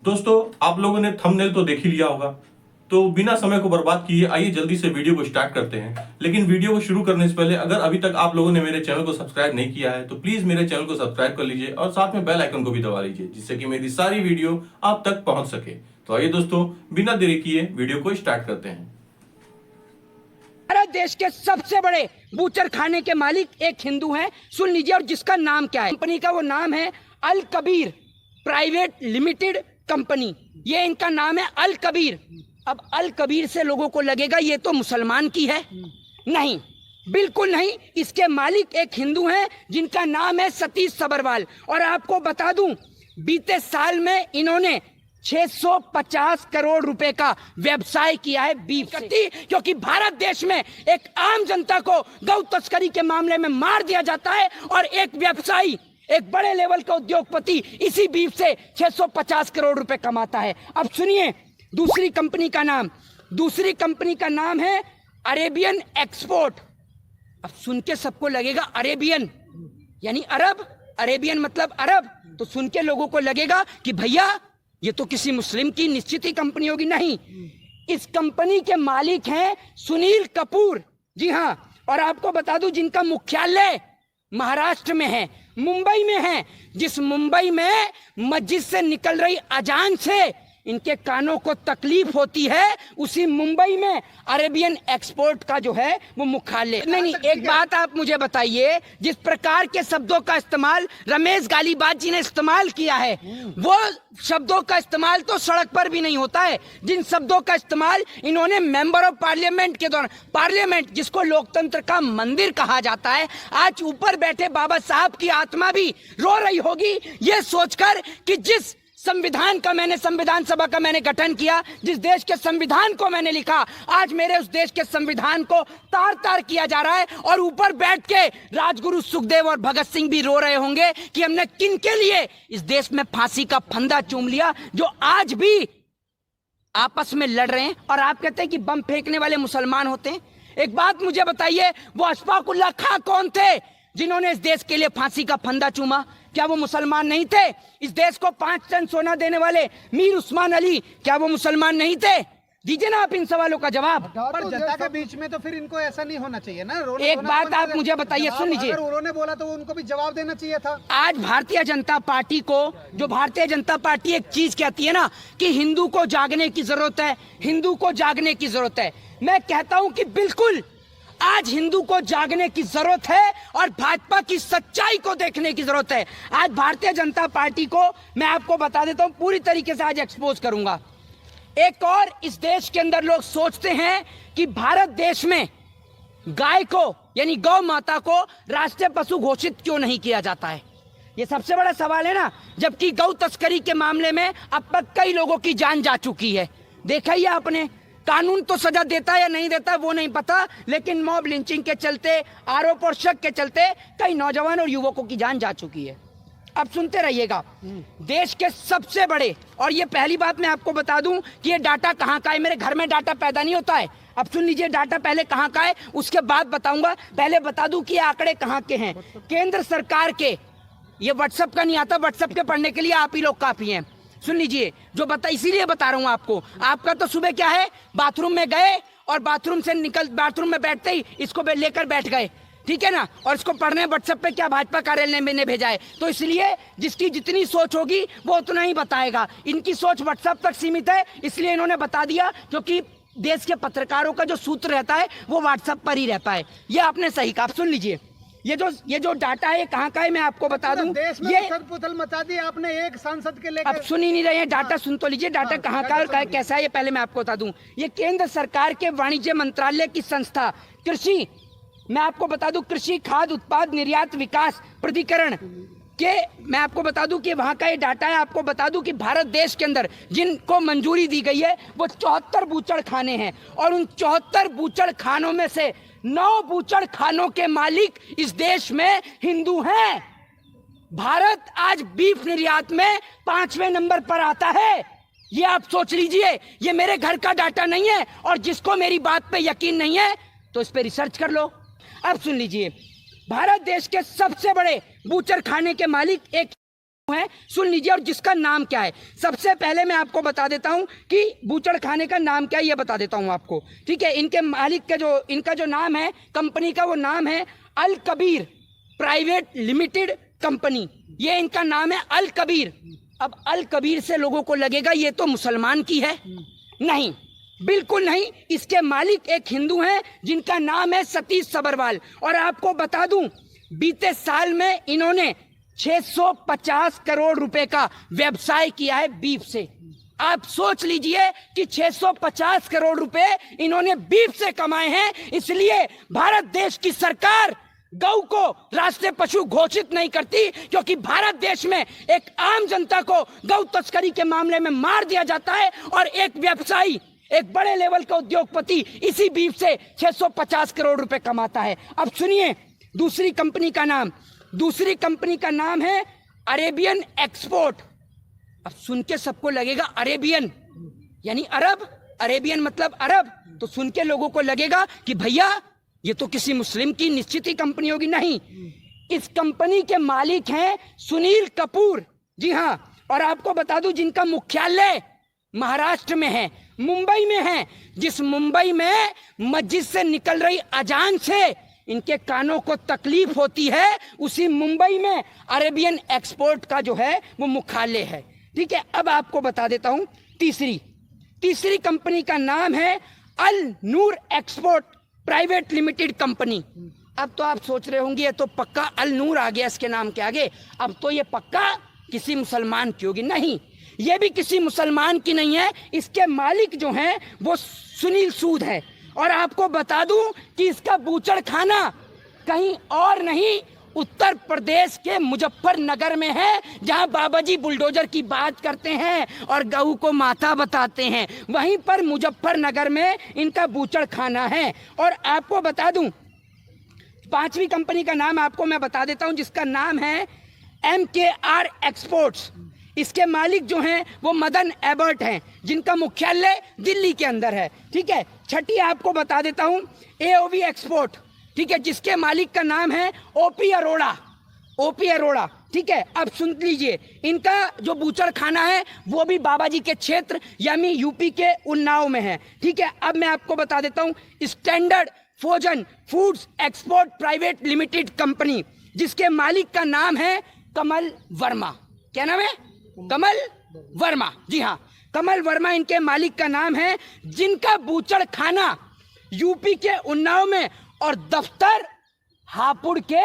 दोस्तों, आप लोगों ने थंबनेल तो देख ही लिया होगा, तो बिना समय को बर्बाद किए आइए जल्दी से वीडियो को स्टार्ट करते हैं। लेकिन वीडियो को शुरू करने से पहले अगर अभी तक आप लोगों ने मेरे चैनल को सब्सक्राइब नहीं किया है तो प्लीज मेरे चैनल को सब्सक्राइब कर लीजिए और साथ में बेल आइकन को भी दबा लीजिए, जिससे कि मेरी सारी वीडियो आप तक पहुंच सके। तो आइए दोस्तों, बिना देरी किए वीडियो को स्टार्ट करते हैं। भारत देश के सबसे बड़े बूचर खाने के मालिक एक हिंदू हैं, सुन लीजिए। और जिसका नाम क्या है, कंपनी का वो नाम है अल कबीर प्राइवेट लिमिटेड कंपनी। ये इनका नाम है अल कबीर। अब अल कबीर से लोगों को लगेगा ये तो मुसलमान की है। नहीं, बिल्कुल नहीं। इसके मालिक एक हिंदू हैं जिनका नाम है सतीश सबरवाल। और आपको बता दूं, बीते साल में इन्होंने 650 करोड़ रुपए का व्यवसाय किया है बीफ से। क्योंकि भारत देश में एक आम जनता को गौ तस्करी के मामले में मार दिया जाता है और एक व्यवसायी, एक बड़े लेवल का उद्योगपति इसी बीफ से 650 करोड़ रुपए कमाता है। अब सुनिए दूसरी कंपनी का नाम है अरेबियन एक्सपोर्ट। अब सुन के सबको लगेगा अरेबियन यानी अरब, अरेबियन मतलब अरब, तो सुन के लोगों को लगेगा कि भैया ये तो किसी मुस्लिम की निश्चित ही कंपनी होगी। नहीं, इस कंपनी के मालिक हैं सुनील कपूर। जी हाँ, और आपको बता दूं जिनका मुख्यालय महाराष्ट्र में है, मुंबई में है। जिस मुंबई में मस्जिद से निकल रही अजान से इनके कानों को तकलीफ होती है, उसी मुंबई में अरेबियन एक्सपोर्ट का जो है वो मुख्यालय। नहीं, एक बात आप मुझे बताइए, जिस प्रकार के शब्दों का इस्तेमाल रमेश गालीबाज जी ने इस्तेमाल किया है, वो शब्दों का इस्तेमाल तो सड़क पर भी नहीं होता है। जिन शब्दों का इस्तेमाल इन्होंने मेंबर ऑफ पार्लियामेंट के दौरान, पार्लियामेंट जिसको लोकतंत्र का मंदिर कहा जाता है, आज ऊपर बैठे बाबा साहब की आत्मा भी रो रही होगी ये सोचकर कि जिस संविधान का मैंने, संविधान सभा का मैंने गठन किया, जिस देश के संविधान को मैंने लिखा, आज मेरे उस देश के संविधान को तार तार किया जा रहा है। और ऊपर बैठ के राजगुरु सुखदेव और भगत सिंह भी रो रहे होंगे कि हमने किन के लिए इस देश में फांसी का फंदा चूम लिया, जो आज भी आपस में लड़ रहे हैं। और आप कहते हैं कि बम फेंकने वाले मुसलमान होते हैं। एक बात मुझे बताइए, वो अशफाकुल्लाह खां कौन थे जिन्होंने इस देश के लिए फांसी का फंदा चूमा? क्या वो मुसलमान नहीं थे? इस देश को 5 टन सोना देने वाले मीर उस्मान अली, क्या वो मुसलमान नहीं थे? दीजिए ना आप इन सवालों का जवाब। पर जनता के बीच में तो फिर इनको ऐसा नहीं होना चाहिए ना। एक बात आप मुझे बताइए, सुन लीजिए, उन्होंने बोला तो उनको भी जवाब देना चाहिए था। आज भारतीय जनता पार्टी को, जो भारतीय जनता पार्टी एक चीज कहती है ना कि हिंदू को जागने की जरूरत है, हिंदू को जागने की जरूरत है, मैं कहता हूं कि बिल्कुल आज हिंदू को जागने की जरूरत है और भाजपा की सच्चाई को देखने की जरूरत है। आज भारतीय जनता पार्टी को मैं आपको बता देता हूं, पूरी तरीके से आज एक्सपोज करूंगा। एक और इस देश के अंदर लोग सोचते हैं कि भारत देश में गाय को यानी गौ माता को राष्ट्रीय पशु घोषित क्यों नहीं किया जाता है। ये सबसे बड़ा सवाल है ना, जबकि गौ तस्करी के मामले में अब तक कई लोगों की जान जा चुकी है। देखा ही आपने, कानून तो सजा देता है या नहीं देता वो नहीं पता, लेकिन मॉब लिंचिंग के चलते, आरोप और शक के चलते कई नौजवान और युवकों की जान जा चुकी है। अब सुनते रहिएगा, देश के सबसे बड़े, और ये पहली बात मैं आपको बता दूं कि ये डाटा कहां का है। मेरे घर में डाटा पैदा नहीं होता है। अब सुन लीजिए डाटा पहले कहां का है, उसके बाद बताऊंगा। पहले बता दूं कि ये आंकड़े कहां के हैं। केंद्र सरकार के, ये व्हाट्सएप का नहीं आता, व्हाट्सएप के पढ़ने के लिए आप ही लोग काफी हैं। सुन लीजिए जो इसीलिए बता रहा हूं आपको। आपका तो सुबह क्या है, बाथरूम में गए और बाथरूम से निकल, बाथरूम में बैठते ही इसको लेकर बैठ गए, ठीक है ना, और इसको पढ़ने व्हाट्सएप पे क्या भाजपा कार्यालय में भेजा है। तो इसलिए जिसकी जितनी सोच होगी वो उतना ही बताएगा। इनकी सोच व्हाट्सएप तक सीमित है, इसलिए इन्होंने बता दिया, क्योंकि देश के पत्रकारों का जो सूत्र रहता है वो व्हाट्सएप पर ही रहता है। ये आपने सही कहा। सुन लीजिए, ये जो डाटा है कहाँ का है मैं आपको बता दूं। देश में उथल-पुथल मचा दी आपने एक सांसद के लेकर। अब सुन ही नहीं रहे हैं, डाटा सुन तो लीजिए। डाटा कहाँ का और कैसा है ये पहले मैं आपको बता दूं। ये केंद्र सरकार के वाणिज्य मंत्रालय की संस्था कृषि, मैं आपको बता दूं, कृषि खाद्य उत्पाद निर्यात विकास प्राधिकरण के, मैं आपको बता दूं कि वहां का ये डाटा है। आपको बता दूं कि भारत देश के अंदर जिनको मंजूरी दी गई है वो 74 बूचड़ खाने हैं, और उन 74 बूचड़ खानों में से 9 बूचड़ खानों के मालिक इस देश में हिंदू हैं। भारत आज बीफ निर्यात में 5वें नंबर पर आता है। ये आप सोच लीजिए, ये मेरे घर का डाटा नहीं है। और जिसको मेरी बात पे यकीन नहीं है तो इस पे रिसर्च कर लो। अब सुन लीजिए, भारत देश के सबसे बड़े बूचर खाने के मालिक एक है, सुन लीजिए, और जिसका नाम क्या है। सबसे पहले मैं आपको बता देता हूं कि बूचड़ खाने का नाम क्या है, ये बता देता हूं आपको, ठीक है। इनके मालिक का इनका जो नाम है कंपनी का, वो नाम है अल कबीर प्राइवेट लिमिटेड कंपनी। ये इनका नाम है अल कबीर। अब अल कबीर से लोगों को लगेगा ये तो मुसलमान की है, नहीं, बिल्कुल नहीं। इसके मालिक एक हिंदू हैं जिनका नाम है सतीश सबरवाल। और आपको बता दूं, बीते साल में इन्होंने 650 करोड़ रुपए का व्यवसाय किया है बीफ से। आप सोच लीजिए कि 650 करोड़ रुपए इन्होंने बीफ से कमाए हैं। इसलिए भारत देश की सरकार गौ को राष्ट्रीय पशु घोषित नहीं करती, क्योंकि भारत देश में एक आम जनता को गौ तस्करी के मामले में मार दिया जाता है और एक व्यवसायी, एक बड़े लेवल का उद्योगपति इसी बीफ से 650 करोड़ रुपए कमाता है। अब सुनिए दूसरी कंपनी का नाम, दूसरी कंपनी का नाम है अरेबियन एक्सपोर्ट। अब सुन के सबको लगेगा अरेबियन यानी अरब, अरेबियन मतलब अरब, तो सुन के लोगों को लगेगा कि भैया ये तो किसी मुस्लिम की निश्चित ही कंपनी होगी। नहीं, इस कंपनी के मालिक हैं सुनील कपूर, जी हाँ। और आपको बता दूं जिनका मुख्यालय महाराष्ट्र में है, मुंबई में है। जिस मुंबई में मस्जिद से निकल रही अजान से इनके कानों को तकलीफ होती है, उसी मुंबई में अरेबियन एक्सपोर्ट का जो है वो मुख्यालय है, ठीक है। अब आपको बता देता हूं तीसरी कंपनी का नाम है अल नूर एक्सपोर्ट प्राइवेट लिमिटेड कंपनी। अब तो आप सोच रहे होंगे ये तो पक्का अल नूर आ गया इसके नाम के आगे, अब तो ये पक्का किसी मुसलमान की होगी। नहीं, ये भी किसी मुसलमान की नहीं है। इसके मालिक जो हैं वो सुनील सूद है। और आपको बता दूं कि इसका बूचड़ खाना कहीं और नहीं, उत्तर प्रदेश के मुजफ्फरनगर में है, जहां बाबा जी बुलडोजर की बात करते हैं और गऊ को माता बताते हैं। वहीं पर मुजफ्फरनगर में इनका बूचड़ खाना है। और आपको बता दूं पांचवी कंपनी का नाम आपको मैं बता देता हूं, जिसका नाम है MKR एक्सपोर्ट्स। इसके मालिक जो हैं वो मदन एबर्ट हैं, जिनका मुख्यालय दिल्ली के अंदर है, ठीक है। छठी आपको बता देता हूं AOV एक्सपोर्ट, ठीक है, जिसके मालिक का नाम है OP अरोड़ा, ठीक है। अब सुन लीजिए, इनका जो बूचड़ खाना है वो भी बाबा जी के क्षेत्र यानी यूपी के उन्नाव में है, ठीक है। अब मैं आपको बता देता हूं standard frozen foods export private limited company, जिसके मालिक का नाम है कमल वर्मा। क्या नाम है? कमल वर्मा, जी हाँ, कमल वर्मा इनके मालिक का नाम है, जिनका बूचड़ खाना यूपी के उन्नाव में और दफ्तर हापुड़ के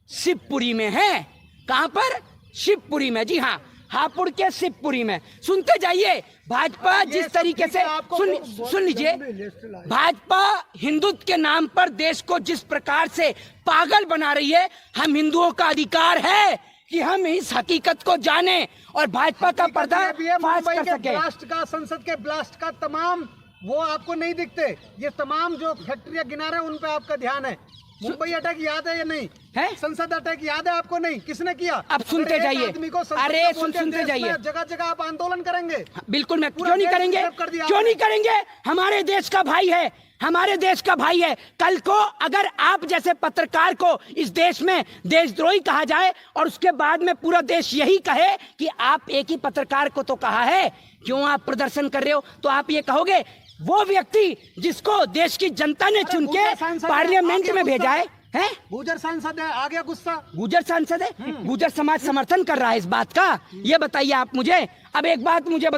शिवपुरी में है। कहां पर? शिवपुरी में, जी हाँ, हापुड़ के शिवपुरी में। सुनते जाइए, भाजपा जिस तरीके से सुन लीजिए, भाजपा हिंदुत्व के नाम पर देश को जिस प्रकार से पागल बना रही है, हम हिंदुओं का अधिकार है कि हम इस हकीकत को जाने और भाजपा का पर्दाफाश कर सके। ब्लास्ट का, संसद के ब्लास्ट का तमाम वो आपको नहीं दिखते, ये तमाम जो फैक्ट्रियां गिना रहे हैं उन पे आपका ध्यान है। मुंबई अटैक याद है या नहीं है? संसद अटैक याद है आपको? नहीं, किसने किया? अब सुनते जाइए, अरे सुनते जाइए, जगह जगह आप आंदोलन करेंगे। बिल्कुल, मैं क्यों नहीं करेंगे, क्यों नहीं करेंगे? हमारे देश का भाई है, हमारे देश का भाई है। कल को अगर आप जैसे पत्रकार को इस देश में देशद्रोही कहा जाए और उसके बाद में पूरा देश यही कहे कि आप एक ही पत्रकार को तो कहा है, क्यों आप प्रदर्शन कर रहे हो, तो आप ये कहोगे वो व्यक्ति जिसको देश की जनता ने चुन के पार्लियामेंट में भेजा है, हैं? गुजर सांसद है, आ गया गुस्सा। गुजर सांसद है, गुजर समाज समर्थन कर रहा है इस बात का, ये बताइए आप मुझे। अब एक बात मुझे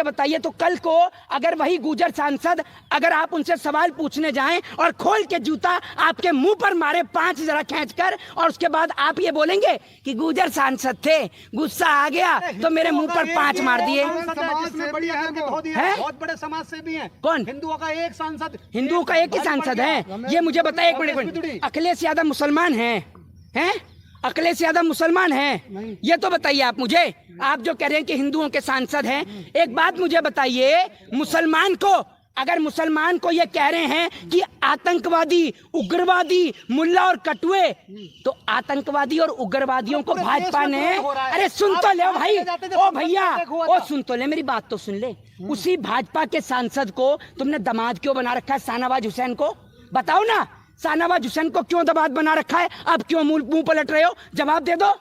बताइए, तो कल को अगर वही गुजर सांसद, अगर आप उनसे सवाल पूछने जाएं और खोल के जूता आपके मुंह पर मारे 5 जरा खींचकर, और उसके बाद आप ये बोलेंगे कि गुजर सांसद थे, गुस्सा आ गया तो मेरे मुंह पर 5 मार दिए। बहुत बड़े समाज से भी हैं। कौन? हिंदुओं का एक सांसद, हिंदुओं का एक ही सांसद है। ये मुझे बताइए, एक मिनट, अखिलेश यादव मुसलमान हैं? अखिलेश यादव मुसलमान हैं? ये तो बताइए आप मुझे। आप जो कह रहे हैं कि हिंदुओं के सांसद हैं, एक बात मुझे बताइए, मुसलमान को, अगर मुसलमान को ये कह रहे हैं कि आतंकवादी, उग्रवादी, मुल्ला और कटुए, तो आतंकवादी और उग्रवादियों को भाजपा ने, अरे सुन तो ले भाई, ओ भैया, ओ सुन तो ले, मेरी बात तो सुन ले। उसी भाजपा के सांसद को तुमने दामाद क्यों बना रखा है, शाहनवाज हुसैन को? बताओ ना, शाहनवाज हुसैन को क्यों दामाद बना रखा है? अब क्यों मुंह पलट रहे हो? जवाब दे दो,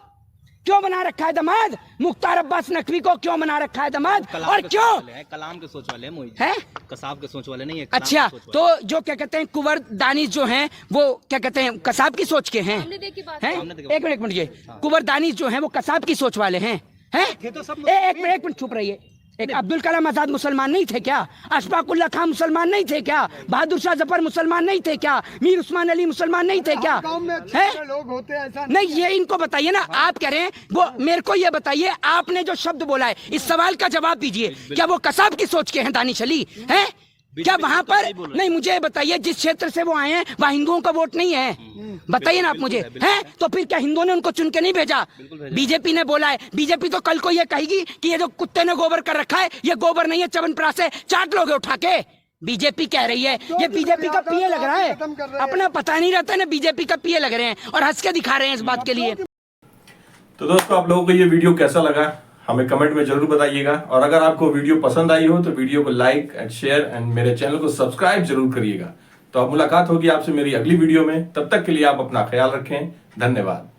क्यों बना रखा है दामाद? मुख्तार अब्बास नकवी को क्यों बना रखा है दामाद? और क्यों? कलाम के सोच वाले हैं? कसाब के सोच वाले नहीं है। अच्छा, तो जो क्या कहते हैं कुंवर दानिश जो हैं वो क्या कहते हैं कसाब की सोच के हैं? एक मिनट ये कुंवर दानिश जो हैं वो कसाब की सोच वाले हैं? एक मिनट चुप रहिए। एक अब्दुल कलाम आजाद मुसलमान नहीं थे क्या? अशफाकुल्लाह खान मुसलमान नहीं थे क्या? बहादुर शाह जफर मुसलमान नहीं थे क्या? मीर उस्मान अली मुसलमान नहीं थे क्या? लोग होते हैं ऐसा नहीं, ये इनको बताइए ना। आप कह रहे हैं वो, मेरे को ये बताइए, आपने जो शब्द बोला है इस सवाल का जवाब दीजिए। क्या वो कसाब की सोच के हैं दानिश अली? हैं? क्या वहां पर नहीं? मुझे बताइए, जिस क्षेत्र से वो आए हैं वहाँ हिंदुओं का वोट नहीं है, बताइए ना आप मुझे। हैं? तो फिर क्या हिंदुओं ने उनको चुन के नहीं भेजा? बीजेपी ने बोला है। बीजेपी तो कल को ये कहेगी कि ये जो कुत्ते ने गोबर कर रखा है ये गोबर नहीं है, च्यवनप्राश है, चाट लोगे उठा के। बीजेपी कह रही है, ये बीजेपी का पीए लग रहा है। अपना पता नहीं रहता ना, बीजेपी का पीए लग रहे हैं और हंस के दिखा रहे हैं इस बात के लिए। तो दोस्तों, आप लोगों को ये वीडियो कैसा लगा हमें कमेंट में जरूर बताइएगा, और अगर आपको वीडियो पसंद आई हो तो वीडियो को लाइक एंड शेयर एंड मेरे चैनल को सब्सक्राइब जरूर करिएगा। तो अब मुलाकात होगी आपसे मेरी अगली वीडियो में। तब तक के लिए आप अपना ख्याल रखें। धन्यवाद।